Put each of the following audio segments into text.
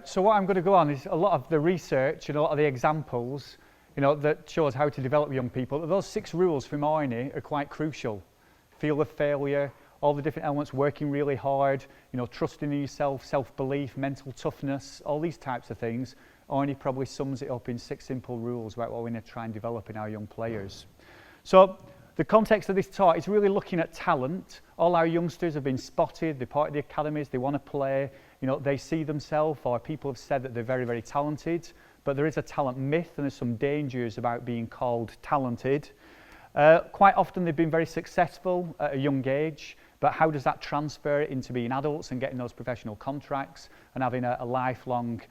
So what I'm going to go on is a lot of the research and a lot of the examples, that shows how to develop young people. Those 6 rules from Arnie are quite crucial. Feel of failure, all the different elements, working really hard, trusting in yourself, self-belief, mental toughness, all these types of things. Arnie probably sums it up in 6 simple rules about what we're going to try and develop in our young players. So the context of this talk is really looking at talent. All our youngsters have been spotted, they're part of the academies, they want to play, they see themselves, or people have said that they're very, very talented, but there is a talent myth and there's some dangers about being called talented. Quite often they've been very successful at a young age, but how does that transfer into being adults and getting those professional contracts and having a lifelong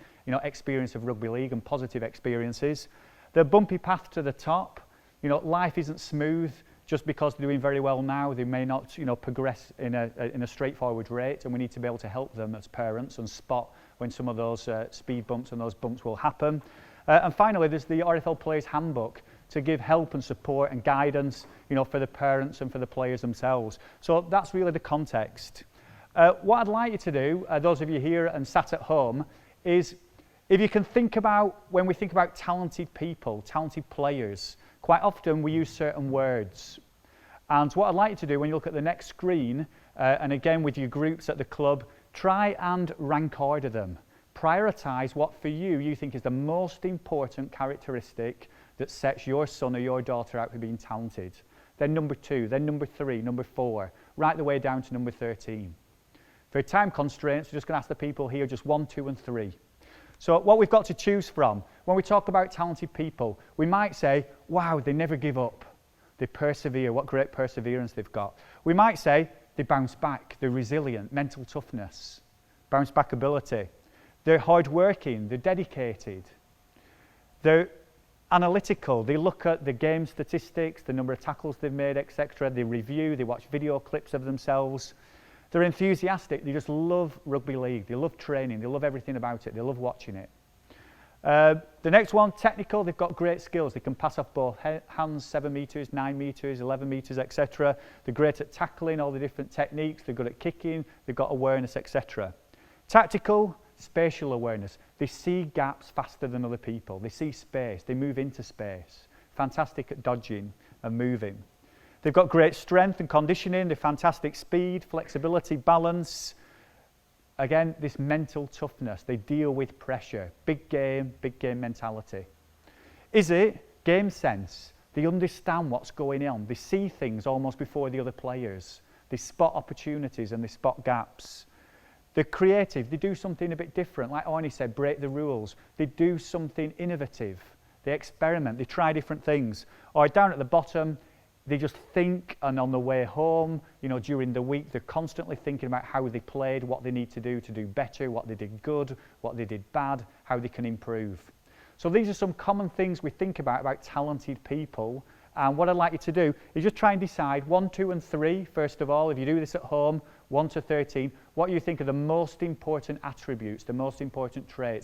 experience of rugby league and positive experiences? The bumpy path to the top, life isn't smooth. Just because they're doing very well now, they may not progress in a straightforward rate, and we need to be able to help them as parents and spot when some of those speed bumps and those bumps will happen. And finally, there's the RFL Players Handbook to give help and support and guidance for the parents and for the players themselves. So that's really the context. What I'd like you to do, those of you here and sat at home, is if you can think about, when we think about talented people, talented players, quite often we use certain words. And what I'd like you to do when you look at the next screen, and again with your groups at the club, try and rank order them. Prioritise what for you think is the most important characteristic that sets your son or your daughter out for being talented. Then number 2, then number 3, number 4, right the way down to number 13. For time constraints, we're just going to ask the people here just 1, 2 and 3. So what we've got to choose from, when we talk about talented people, we might say, wow, they never give up. They persevere, what great perseverance they've got. We might say, they bounce back, they're resilient, mental toughness, bounce back ability. They're hardworking, they're dedicated. They're analytical, they look at the game statistics, the number of tackles they've made, etc. They review, they watch video clips of themselves. They're enthusiastic, they just love rugby league, they love training, they love everything about it, they love watching it. The next one, technical, they've got great skills. They can pass off both hands, 7 metres, 9 metres, 11 metres, etc. They're great at tackling, all the different techniques, they're good at kicking, they've got awareness, etc. Tactical, spatial awareness. They see gaps faster than other people. They see space, they move into space. Fantastic at dodging and moving. They've got great strength and conditioning, they're fantastic speed, flexibility, balance. Again, this mental toughness, they deal with pressure, big game mentality. Is it game sense? They understand what's going on, they see things almost before the other players. They spot opportunities and they spot gaps. They're creative, they do something a bit different, like Arnie said, break the rules. They do something innovative, they experiment, they try different things. Or down at the bottom, they just think, and on the way home, during the week, they're constantly thinking about how they played, what they need to do better, what they did good, what they did bad, how they can improve. So these are some common things we think about talented people. And what I'd like you to do is just try and decide 1, 2 and 3, first of all, if you do this at home, 1 to 13, what you think are the most important attributes, the most important traits